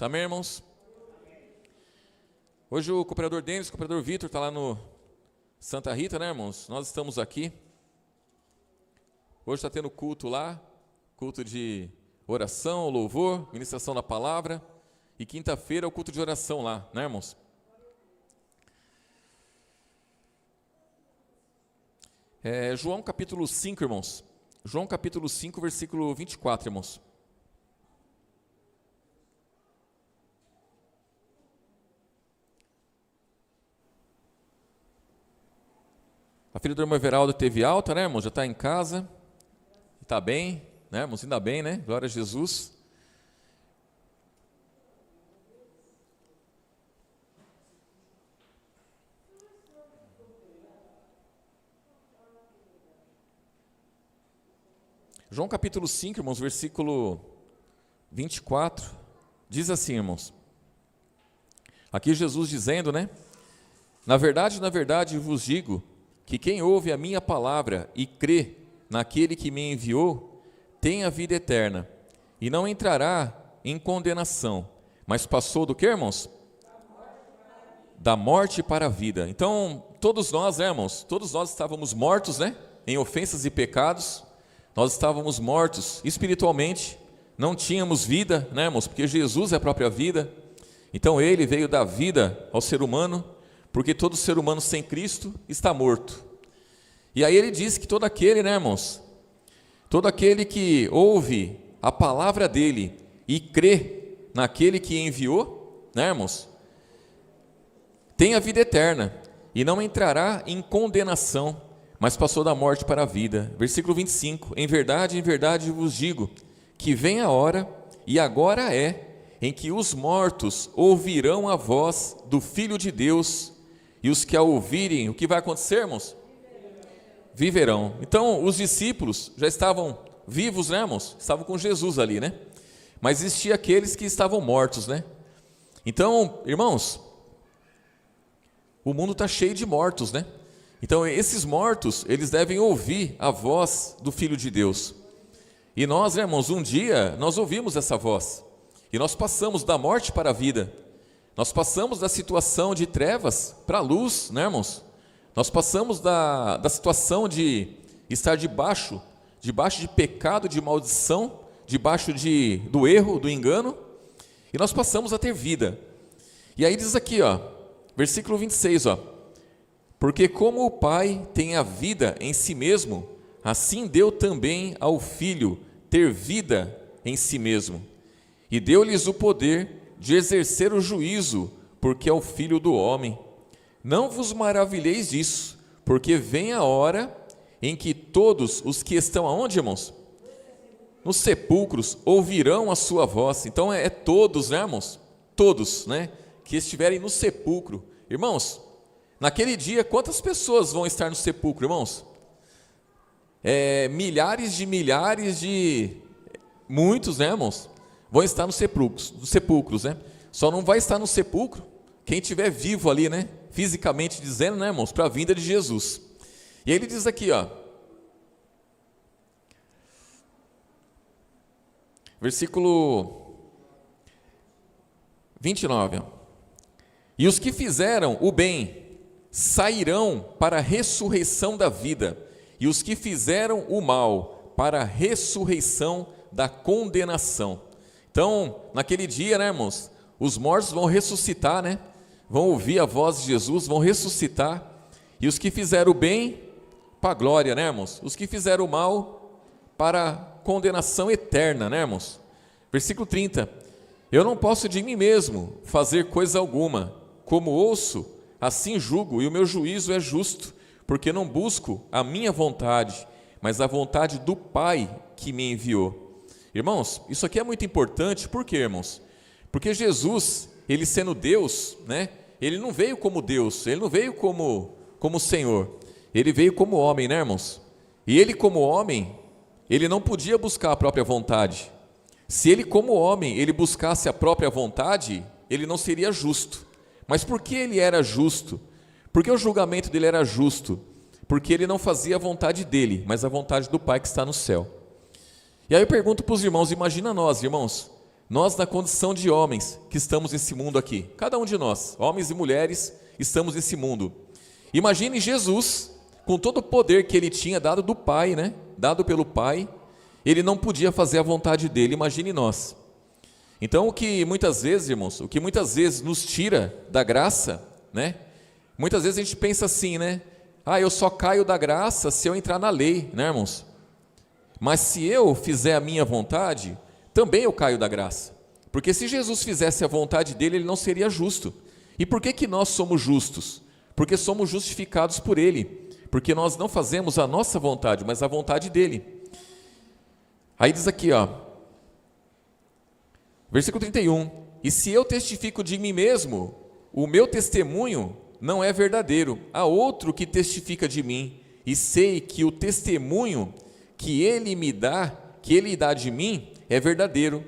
Amém, irmãos? Hoje o cooperador Denis, o cooperador Vitor está lá no Santa Rita, né, irmãos? Nós estamos aqui. Hoje está tendo culto lá, culto de oração, louvor, ministração da palavra. E quinta-feira é o culto de oração lá, né, irmãos? João capítulo 5, irmãos. João capítulo 5, versículo 24, irmãos. A filha do irmão Everaldo teve alta, né, irmão? Já está em casa. Está bem, né, irmãos? Ainda bem, né? Glória a Jesus. João capítulo 5, irmãos, versículo 24. Diz assim, irmãos. Aqui Jesus dizendo, né? Na verdade vos digo que quem ouve a minha palavra e crê naquele que me enviou, tem a vida eterna, e não entrará em condenação, mas passou do que, irmãos? Da morte para a vida. Então, todos nós, irmãos, todos nós estávamos mortos, né? Em ofensas e pecados, nós estávamos mortos espiritualmente, não tínhamos vida, né, irmãos? Porque Jesus é a própria vida, então Ele veio dar vida ao ser humano, porque todo ser humano sem Cristo está morto. E aí ele diz que todo aquele, né, irmãos, todo aquele que ouve a palavra dele e crê naquele que enviou, né, irmãos, tem a vida eterna e não entrará em condenação, mas passou da morte para a vida. Versículo 25, em verdade vos digo, que vem a hora, e agora é, em que os mortos ouvirão a voz do Filho de Deus, e os que a ouvirem, o que vai acontecer, irmãos? Viverão. Então, os discípulos já estavam vivos, né, irmãos? Estavam com Jesus ali, né? Mas existia aqueles que estavam mortos, né? Então, irmãos, o mundo está cheio de mortos, né? Então, esses mortos, eles devem ouvir a voz do Filho de Deus. E nós, né, irmãos, um dia, nós ouvimos essa voz. E nós passamos da morte para a vida. Nós passamos da situação de trevas para a luz, né, irmãos? Nós passamos da situação de estar debaixo de pecado, de maldição, debaixo do erro, do engano, e nós passamos a ter vida. E aí diz aqui, ó, versículo 26, ó, porque como o Pai tem a vida em si mesmo, assim deu também ao Filho ter vida em si mesmo, e deu-lhes o poder de exercer o juízo, porque é o Filho do homem. Não vos maravilheis disso, porque vem a hora em que todos os que estão aonde, irmãos? Nos sepulcros ouvirão a sua voz. Então é todos, né, irmãos? Todos, né, que estiverem no sepulcro. Irmãos, naquele dia, quantas pessoas vão estar no sepulcro, irmãos? Milhares de muitos, né, irmãos? Vão estar nos sepulcros, né? Só não vai estar no sepulcro quem estiver vivo ali, né? Fisicamente dizendo, né, irmãos? Para a vinda de Jesus. E aí ele diz aqui, ó. Versículo 29. Ó. E os que fizeram o bem sairão para a ressurreição da vida, e os que fizeram o mal para a ressurreição da condenação. Então, naquele dia, né, irmãos, os mortos vão ressuscitar, né? Vão ouvir a voz de Jesus, vão ressuscitar. E os que fizeram o bem, para a glória, né, irmãos? Os que fizeram o mal, para a condenação eterna, né, irmãos? Versículo 30. Eu não posso de mim mesmo fazer coisa alguma. Como ouço, assim julgo, e o meu juízo é justo, porque não busco a minha vontade, mas a vontade do Pai que me enviou. Irmãos, isso aqui é muito importante, por quê, irmãos? Porque Jesus, Ele sendo Deus, né? Ele não veio como Deus, Ele não veio como Senhor, Ele veio como homem, né, irmãos? E Ele como homem, Ele não podia buscar a própria vontade. Se Ele como homem, Ele buscasse a própria vontade, Ele não seria justo. Mas por que Ele era justo? Porque o julgamento dele era justo? Porque Ele não fazia a vontade dele, mas a vontade do Pai que está no céu. E aí eu pergunto para os irmãos, imagina nós, irmãos, Nós, na condição de homens que estamos nesse mundo aqui, cada um de nós, homens e mulheres, estamos nesse mundo. Imagine Jesus, com todo o poder que ele tinha dado do Pai, né? Dado pelo Pai, ele não podia fazer a vontade dele, imagine nós. Então, o que muitas vezes, irmãos, nos tira da graça, né? Muitas vezes a gente pensa assim, né? Eu só caio da graça se eu entrar na lei, né, irmãos? Mas se eu fizer a minha vontade, também eu caio da graça. Porque se Jesus fizesse a vontade dele, ele não seria justo. E por que nós somos justos? Porque somos justificados por ele. Porque nós não fazemos a nossa vontade, mas a vontade dele. Aí diz aqui, versículo 31. E se eu testifico de mim mesmo, o meu testemunho não é verdadeiro. Há outro que testifica de mim, e sei que o testemunho que ele dá de mim, é verdadeiro.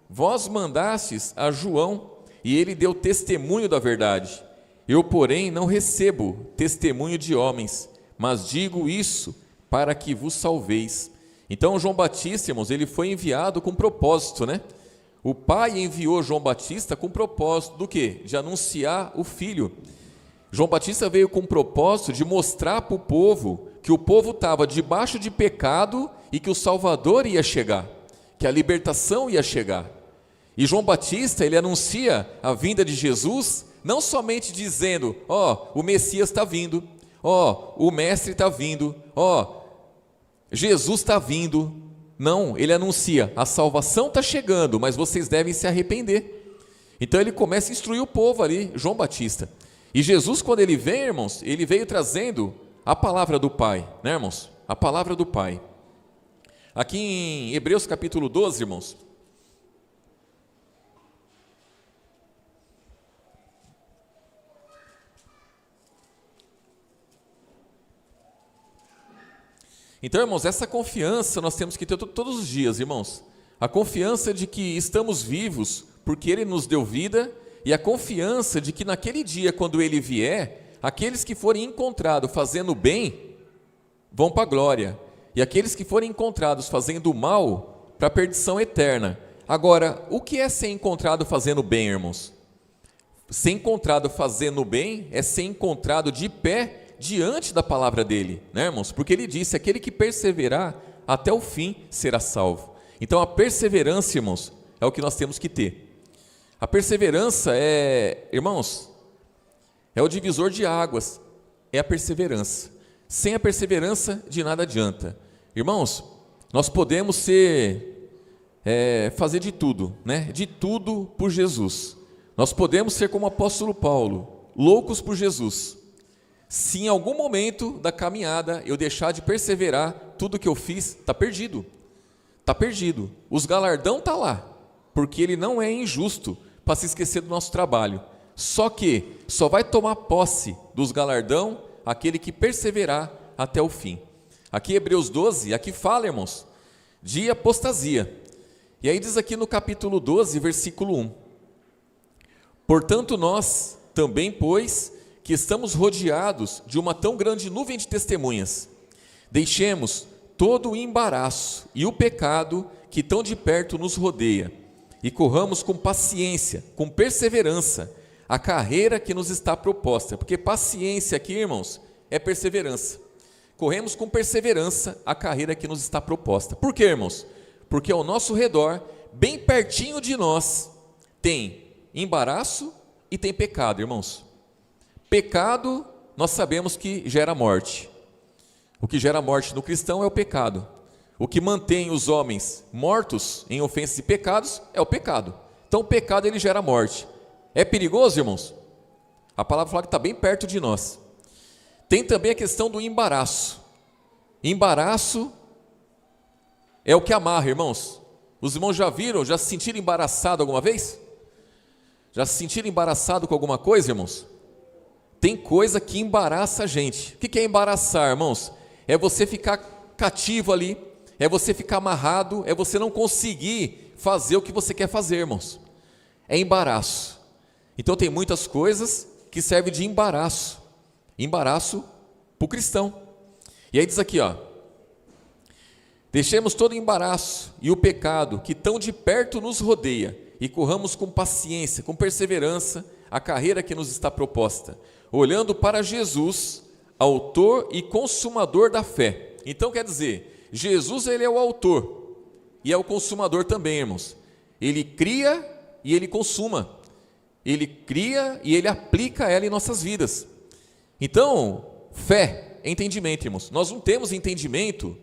Vós mandastes a João, e ele deu testemunho da verdade. Eu, porém, não recebo testemunho de homens, mas digo isso para que vos salveis. Então, João Batista, irmãos, ele foi enviado com propósito, né? O Pai enviou João Batista com propósito do quê? De anunciar o Filho. João Batista veio com o propósito de mostrar para o povo que o povo estava debaixo de pecado e que o Salvador ia chegar, que a libertação ia chegar. E João Batista, ele anuncia a vinda de Jesus, não somente dizendo, o Messias está vindo, o Mestre está vindo, Jesus está vindo. Não, ele anuncia, a salvação está chegando, mas vocês devem se arrepender. Então ele começa a instruir o povo ali, João Batista. E Jesus, quando ele vem, irmãos, ele veio trazendo a palavra do Pai, né, irmãos? A palavra do Pai. Aqui em Hebreus capítulo 12, irmãos. Então, irmãos, essa confiança nós temos que ter todos os dias, irmãos. A confiança de que estamos vivos porque Ele nos deu vida, e a confiança de que naquele dia, quando Ele vier, aqueles que forem encontrados fazendo bem, vão para a glória, e aqueles que forem encontrados fazendo mal, para a perdição eterna. Agora, o que é ser encontrado fazendo bem, irmãos? Ser encontrado fazendo bem é ser encontrado de pé diante da palavra dele, né, irmãos? Porque ele disse, aquele que perseverar até o fim será salvo. Então a perseverança, irmãos, é o que nós temos que ter. A perseverança irmãos, é o divisor de águas, é a perseverança. Sem a perseverança, de nada adianta. Irmãos, nós podemos fazer de tudo, né? De tudo por Jesus. Nós podemos ser como o apóstolo Paulo, loucos por Jesus. Se em algum momento da caminhada eu deixar de perseverar, tudo que eu fiz está perdido. Está perdido. Os galardão está lá, porque ele não é injusto para se esquecer do nosso trabalho. Só que só vai tomar posse dos galardão aquele que perseverar até o fim. Aqui Hebreus 12, aqui fala, irmãos, de apostasia. E aí diz aqui no capítulo 12, versículo 1. Portanto nós também, pois, que estamos rodeados de uma tão grande nuvem de testemunhas, deixemos todo o embaraço e o pecado que tão de perto nos rodeia, e corramos com paciência, com perseverança, a carreira que nos está proposta, porque paciência aqui, irmãos, é perseverança. Corremos com perseverança a carreira que nos está proposta. Por quê, irmãos? Porque ao nosso redor, bem pertinho de nós, tem embaraço e tem pecado, irmãos. Pecado, nós sabemos que gera morte. O que gera morte no cristão é o pecado. O que mantém os homens mortos em ofensas e pecados é o pecado. Então o pecado ele gera morte. É perigoso, irmãos? A palavra fala que está bem perto de nós. Tem também a questão do embaraço. Embaraço é o que amarra, irmãos. Os irmãos já viram, já se sentiram embaraçado alguma vez? Já se sentiram embaraçado com alguma coisa, irmãos? Tem coisa que embaraça a gente. O que é embaraçar, irmãos? É você ficar cativo ali, é você ficar amarrado, é você não conseguir fazer o que você quer fazer, irmãos. É embaraço. Então tem muitas coisas que servem de embaraço. Embaraço para o cristão. E aí diz aqui, deixemos todo embaraço e o pecado que tão de perto nos rodeia, e corramos com paciência, com perseverança, a carreira que nos está proposta, olhando para Jesus, autor e consumador da fé. Então quer dizer, Jesus ele é o autor e é o consumador também, irmãos. Ele cria e ele consuma. Ele cria e ele aplica ela em nossas vidas. Então, fé é entendimento, irmãos. Nós não temos entendimento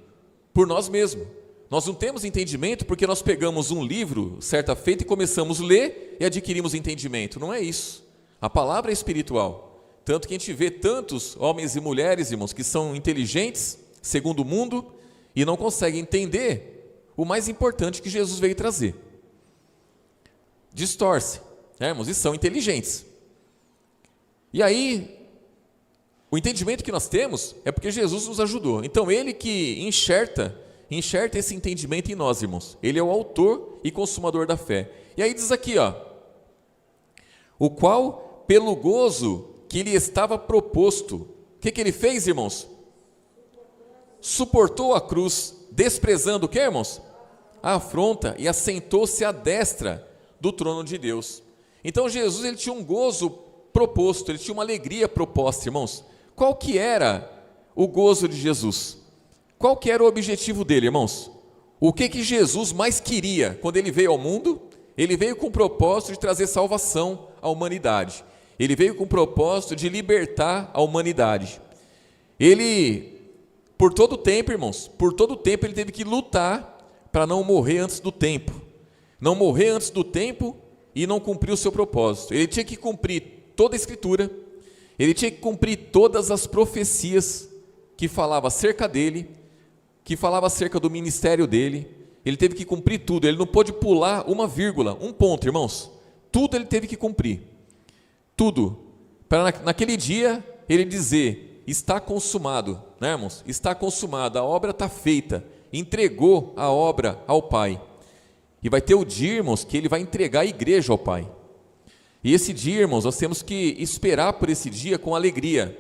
por nós mesmos. Nós não temos entendimento porque nós pegamos um livro, certa feita, e começamos a ler e adquirimos entendimento. Não é isso. A palavra é espiritual. Tanto que a gente vê tantos homens e mulheres, irmãos, que são inteligentes, segundo o mundo, e não conseguem entender o mais importante que Jesus veio trazer. Distorce, irmãos, e são inteligentes. E aí, o entendimento que nós temos é porque Jesus nos ajudou. Então, Ele que enxerta esse entendimento em nós, irmãos. Ele é o autor e consumador da fé. E aí diz aqui, ó, o qual, pelo gozo que lhe estava proposto, o que ele fez, irmãos? Suportou a cruz, desprezando o que, irmãos? A afronta, e assentou-se à destra do trono de Deus. Então Jesus ele tinha um gozo proposto, ele tinha uma alegria proposta, irmãos. Qual que era o gozo de Jesus? Qual que era o objetivo dele, irmãos? O que Jesus mais queria quando ele veio ao mundo? Ele veio com o propósito de trazer salvação à humanidade. Ele veio com o propósito de libertar a humanidade. Ele, por todo o tempo, irmãos, por todo o tempo ele teve que lutar para não morrer antes do tempo. Não morrer antes do tempo e não cumprir o seu propósito. Ele tinha que cumprir toda a Escritura, ele tinha que cumprir todas as profecias que falavam acerca dele, que falava acerca do ministério dele. Ele teve que cumprir tudo, ele não pôde pular uma vírgula, um ponto, irmãos. Tudo ele teve que cumprir, tudo, para naquele dia ele dizer, está consumado, né, irmãos? Está consumado, a obra está feita, entregou a obra ao Pai. E vai ter o dia, irmãos, que ele vai entregar a igreja ao Pai. E esse dia, irmãos, nós temos que esperar por esse dia com alegria.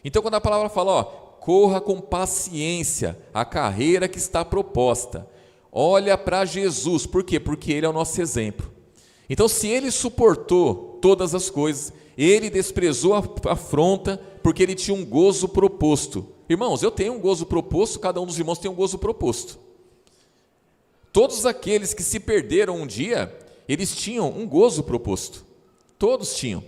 Então quando a palavra fala, ó, corra com paciência a carreira que está proposta, olha para Jesus, por quê? Porque Ele é o nosso exemplo. Então se Ele suportou todas as coisas, Ele desprezou a afronta, porque Ele tinha um gozo proposto. Irmãos, eu tenho um gozo proposto, cada um dos irmãos tem um gozo proposto. Todos aqueles que se perderam um dia, eles tinham um gozo proposto. Todos tinham.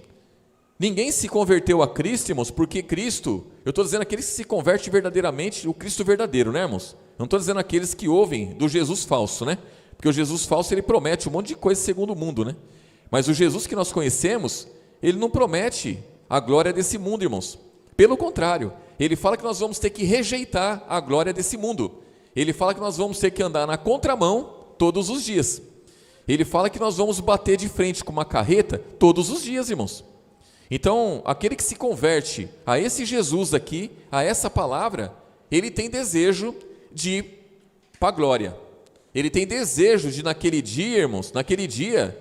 Ninguém se converteu a Cristo, irmãos, porque Cristo, eu estou dizendo aqueles que se convertem verdadeiramente, o Cristo verdadeiro, né, irmãos? Não estou dizendo aqueles que ouvem do Jesus falso, né? Porque o Jesus falso, ele promete um monte de coisa segundo o mundo, né? Mas o Jesus que nós conhecemos, ele não promete a glória desse mundo, irmãos. Pelo contrário, ele fala que nós vamos ter que rejeitar a glória desse mundo. Ele fala que nós vamos ter que andar na contramão todos os dias. Ele fala que nós vamos bater de frente com uma carreta todos os dias, irmãos. Então, aquele que se converte a esse Jesus aqui, a essa palavra, ele tem desejo de ir para a glória. Ele tem desejo de naquele dia, irmãos, naquele dia,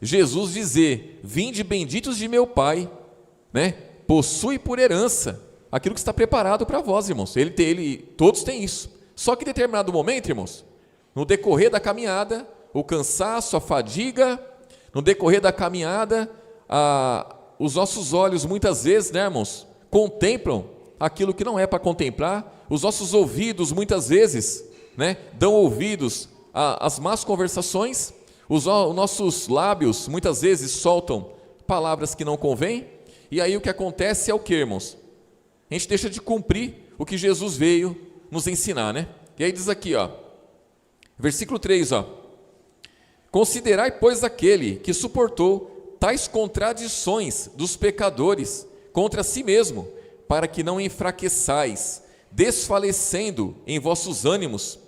Jesus dizer, vinde benditos de meu Pai, né? Possui por herança aquilo que está preparado para vós, irmãos. Todos têm isso. Só que em determinado momento, irmãos, no decorrer da caminhada, o cansaço, a fadiga, no decorrer da caminhada, os nossos olhos muitas vezes, né, irmãos, contemplam aquilo que não é para contemplar, os nossos ouvidos muitas vezes, né, dão ouvidos às más conversações, os nossos lábios muitas vezes soltam palavras que não convêm, e aí o que acontece é o que, irmãos? A gente deixa de cumprir o que Jesus veio nos ensinar, né? E aí diz aqui, ó, versículo 3, ó, considerai, pois, aquele que suportou tais contradições dos pecadores contra si mesmo, para que não enfraqueçais, desfalecendo em vossos ânimos,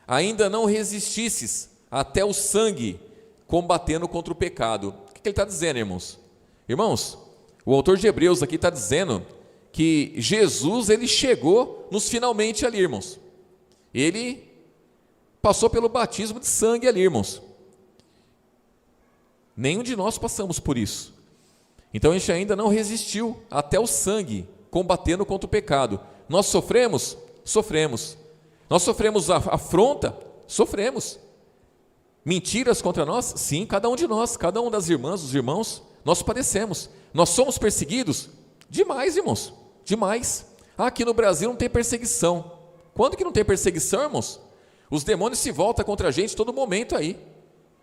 ainda não resistisses até o sangue, combatendo contra o pecado. O que ele está dizendo, irmãos? Irmãos, o autor de Hebreus aqui está dizendo que Jesus, ele chegou nos finalmente ali, irmãos. Ele passou pelo batismo de sangue ali, irmãos. Nenhum de nós passamos por isso. Então a gente ainda não resistiu até o sangue, combatendo contra o pecado. Nós sofremos? Sofremos. Nós sofremos a afronta? Sofremos. mentiras contra nós? Sim, cada um de nós, cada um das irmãs, dos irmãos, nós padecemos. Nós somos perseguidos? Demais, irmãos, demais. Aqui no Brasil não tem perseguição. Quando que não tem perseguição, irmãos? Os demônios se voltam contra a gente todo momento aí.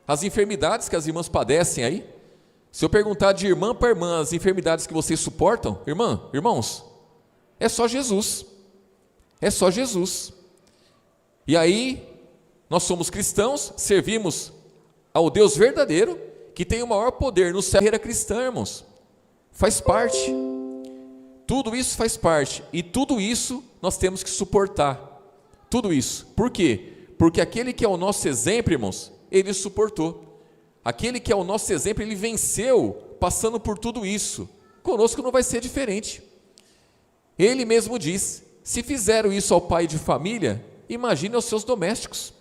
As enfermidades que as irmãs padecem aí. Se eu perguntar de irmã para irmã as enfermidades que vocês suportam, irmãos, é só Jesus. É só Jesus. E aí, nós somos cristãos, servimos ao Deus verdadeiro, que tem o maior poder no céu. Carreira cristã, irmãos, faz parte. Tudo isso faz parte. E tudo isso nós temos que suportar. Tudo isso. Por quê? Porque aquele que é o nosso exemplo, irmãos, ele suportou. Aquele que é o nosso exemplo, ele venceu passando por tudo isso. Conosco não vai ser diferente. Ele mesmo diz: se fizeram isso ao pai de família, imagine aos seus domésticos.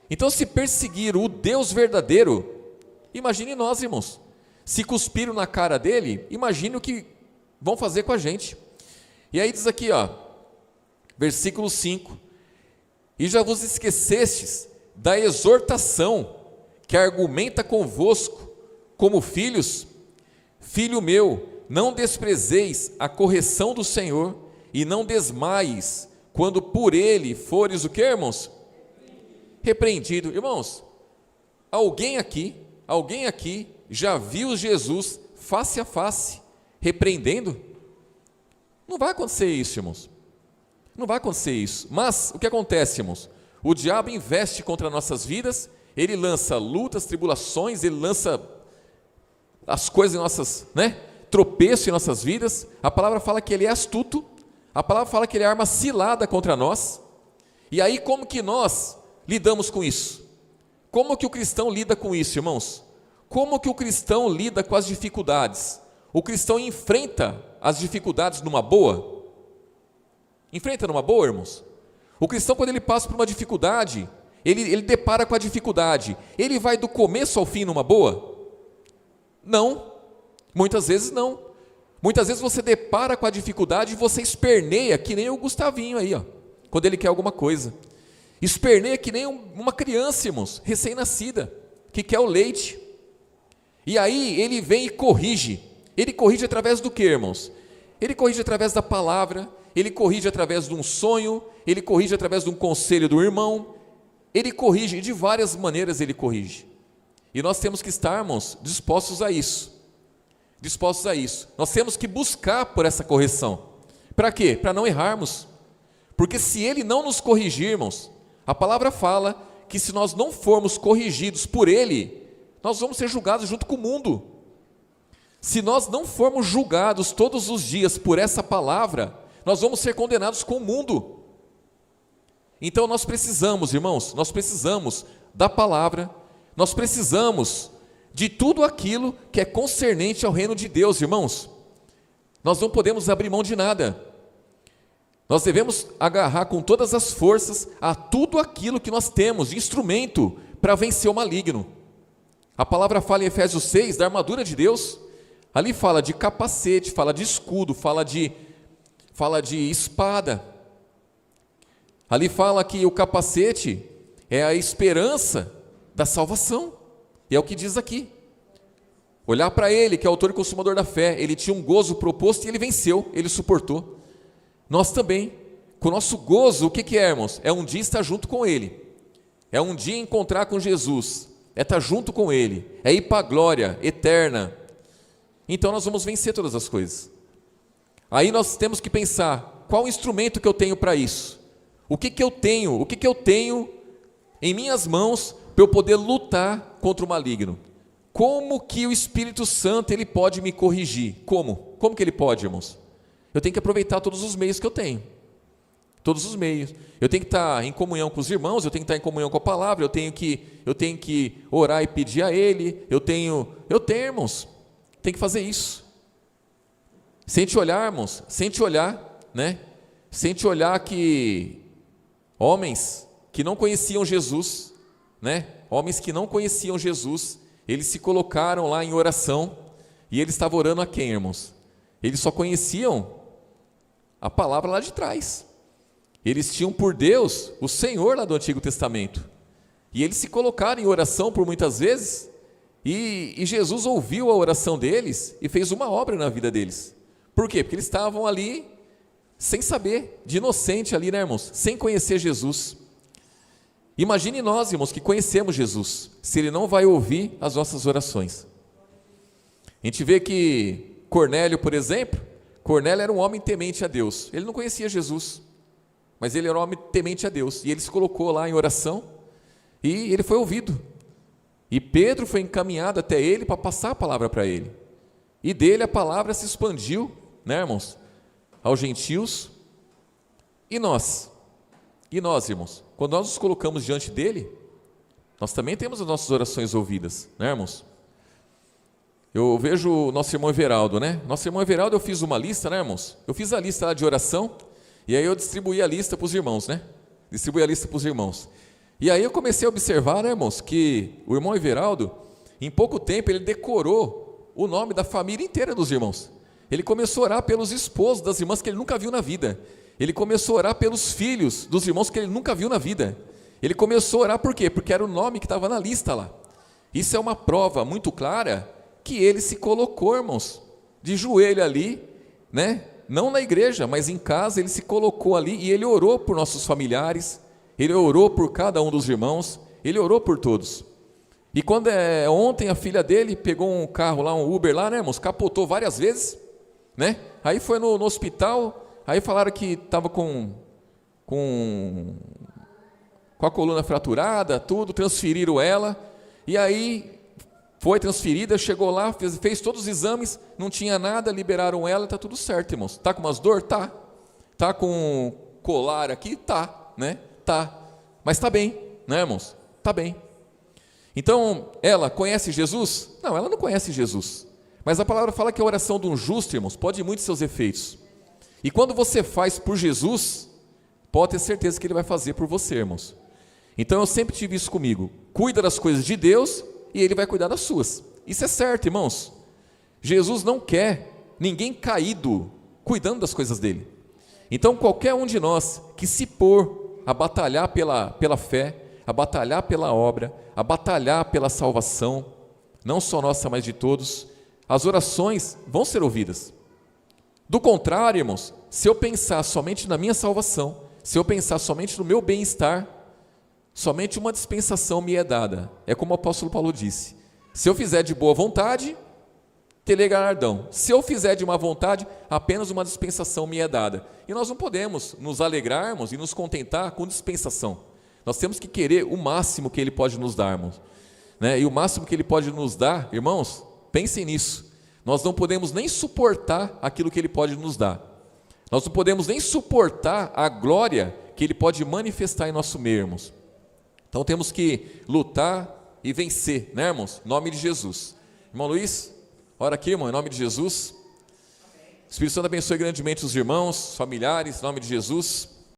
Então, se perseguiram o Deus verdadeiro, imagine nós, irmãos. Se cuspiram na cara dele, imagine o que vão fazer com a gente. E aí diz aqui, versículo 5: e já vos esquecestes da exortação que argumenta convosco como filhos? Filho meu, não desprezeis a correção do Senhor, e não desmaies quando por ele fores o que, irmãos? Repreendido. Irmãos, alguém aqui já viu Jesus face a face repreendendo? Não vai acontecer isso, irmãos. Não vai acontecer isso. Mas o que acontece, irmãos? O diabo investe contra nossas vidas, ele lança lutas, tribulações, ele lança as coisas em nossas, tropeço em nossas vidas. A palavra fala que ele é astuto, a palavra fala que ele é arma cilada contra nós. E aí como que nós lidamos com isso? Como que o cristão lida com isso, irmãos? Como que o cristão lida com as dificuldades? O cristão enfrenta as dificuldades numa boa? Enfrenta numa boa, irmãos? O cristão, quando ele passa por uma dificuldade, ele depara com a dificuldade, ele vai do começo ao fim numa boa? Não, muitas vezes não. Muitas vezes você depara com a dificuldade e você esperneia que nem o Gustavinho aí, quando ele quer alguma coisa. Esperneia que nem uma criança, irmãos, recém-nascida, que quer o leite. E aí ele vem e corrige. Ele corrige através do que, irmãos? Ele corrige através da palavra, ele corrige através de um sonho, ele corrige através de um conselho do irmão, ele corrige, de várias maneiras ele corrige. E nós temos que estar, irmãos, dispostos a isso. Dispostos a isso. Nós temos que buscar por essa correção. Para quê? Para não errarmos. Porque se ele não nos corrigir, irmãos, a palavra fala que se nós não formos corrigidos por ele, nós vamos ser julgados junto com o mundo. Se nós não formos julgados todos os dias por essa palavra, nós vamos ser condenados com o mundo. Então nós precisamos, irmãos, nós precisamos da palavra, nós precisamos de tudo aquilo que é concernente ao reino de Deus, irmãos. Nós não podemos abrir mão de nada. Nós devemos agarrar com todas as forças a tudo aquilo que nós temos de instrumento para vencer o maligno. A palavra fala em Efésios 6 da armadura de Deus. Ali fala de capacete, fala de escudo, fala de espada. Ali fala que o capacete é a esperança da salvação. E é o que diz aqui. Olhar para ele, que é autor e consumador da fé. Ele tinha um gozo proposto e ele venceu, ele suportou. Nós também, com o nosso gozo, o que é, irmãos? É um dia estar junto com ele. É um dia encontrar com Jesus. É estar junto com ele. É ir para a glória eterna. Então nós vamos vencer todas as coisas. Aí nós temos que pensar, qual instrumento que eu tenho para isso? O que eu tenho em minhas mãos para eu poder lutar contra o maligno? Como que o Espírito Santo ele pode me corrigir? Como? Como que ele pode, irmãos? Eu tenho que aproveitar todos os meios que eu tenho. Todos os meios. Eu tenho que estar em comunhão com os irmãos, eu tenho que estar em comunhão com a palavra, eu tenho que orar e pedir a ele, eu tenho, irmãos, tem que fazer isso. Sente olhar, irmãos, sente olhar, Sente olhar que homens que não conheciam Jesus, Homens que não conheciam Jesus, eles se colocaram lá em oração, e eles estavam orando a quem, irmãos? Eles só conheciam a palavra lá de trás. Eles tinham por Deus o Senhor lá do Antigo Testamento. E eles se colocaram em oração por muitas vezes, e Jesus ouviu a oração deles e fez uma obra na vida deles. Por quê? Porque eles estavam ali sem saber, de inocente ali, né, irmãos? Sem conhecer Jesus. Imagine nós, irmãos, que conhecemos Jesus, se Ele não vai ouvir as nossas orações. A gente vê que Cornélio, por exemplo, Cornélio era um homem temente a Deus. Ele não conhecia Jesus, mas ele era um homem temente a Deus. E ele se colocou lá em oração e ele foi ouvido. E Pedro foi encaminhado até ele para passar a palavra para ele. E dele a palavra se expandiu, né, irmãos, aos gentios. E nós, irmãos, quando nós nos colocamos diante dele, nós também temos as nossas orações ouvidas, né, irmãos? Eu vejo o nosso irmão Everaldo, né? Nosso irmão Everaldo, eu fiz uma lista, né, irmãos? Eu fiz a lista lá de oração, e aí eu distribuí a lista para os irmãos, né? Distribuí a lista para os irmãos. E aí eu comecei a observar, né, irmãos, que o irmão Everaldo, em pouco tempo, ele decorou o nome da família inteira dos irmãos. Ele começou a orar pelos esposos das irmãs que ele nunca viu na vida. Ele começou a orar pelos filhos dos irmãos que ele nunca viu na vida. Ele começou a orar por quê? Porque era o nome que estava na lista lá. Isso é uma prova muito clara que ele se colocou, irmãos, de joelho ali, né? Não na igreja, mas em casa, ele se colocou ali e ele orou por nossos familiares, ele orou por cada um dos irmãos, ele orou por todos. E quando ontem a filha dele pegou um carro lá, um Uber lá, né, irmãos, capotou várias vezes, né? Aí foi no hospital, aí falaram que estava com a coluna fraturada, tudo, transferiram ela, e aí foi transferida, chegou lá, fez todos os exames, não tinha nada, liberaram ela, está tudo certo, irmãos. Está com umas dor? Tá. Está com colar aqui? Tá, né? Tá. Mas está bem, né, irmãos? Está bem. Então, ela conhece Jesus? Não, ela não conhece Jesus. Mas a palavra fala que a oração de um justo, irmãos, pode ir muito seus efeitos. E quando você faz por Jesus, pode ter certeza que Ele vai fazer por você, irmãos. Então, eu sempre tive isso comigo. Cuida das coisas de Deus e Ele vai cuidar das suas. Isso é certo, irmãos. Jesus não quer ninguém caído cuidando das coisas dele. Então qualquer um de nós que se pôr a batalhar pela fé, a batalhar pela obra, a batalhar pela salvação, não só nossa, mas de todos, as orações vão ser ouvidas. Do contrário, irmãos, se eu pensar somente na minha salvação, se eu pensar somente no meu bem-estar, somente uma dispensação me é dada. É como o apóstolo Paulo disse: se eu fizer de boa vontade, terei galardão. Se eu fizer de má vontade, apenas uma dispensação me é dada. E nós não podemos nos alegrarmos e nos contentar com dispensação. Nós temos que querer o máximo que Ele pode nos dar, irmãos, né? E o máximo que Ele pode nos dar, irmãos, pensem nisso. Nós não podemos nem suportar aquilo que Ele pode nos dar. Nós não podemos nem suportar a glória que Ele pode manifestar em nosso meio, irmãos. Então temos que lutar e vencer, né, irmãos? Em nome de Jesus. Irmão Luiz, ora aqui, irmão, em nome de Jesus. O Espírito Santo abençoe grandemente os irmãos, familiares, em nome de Jesus.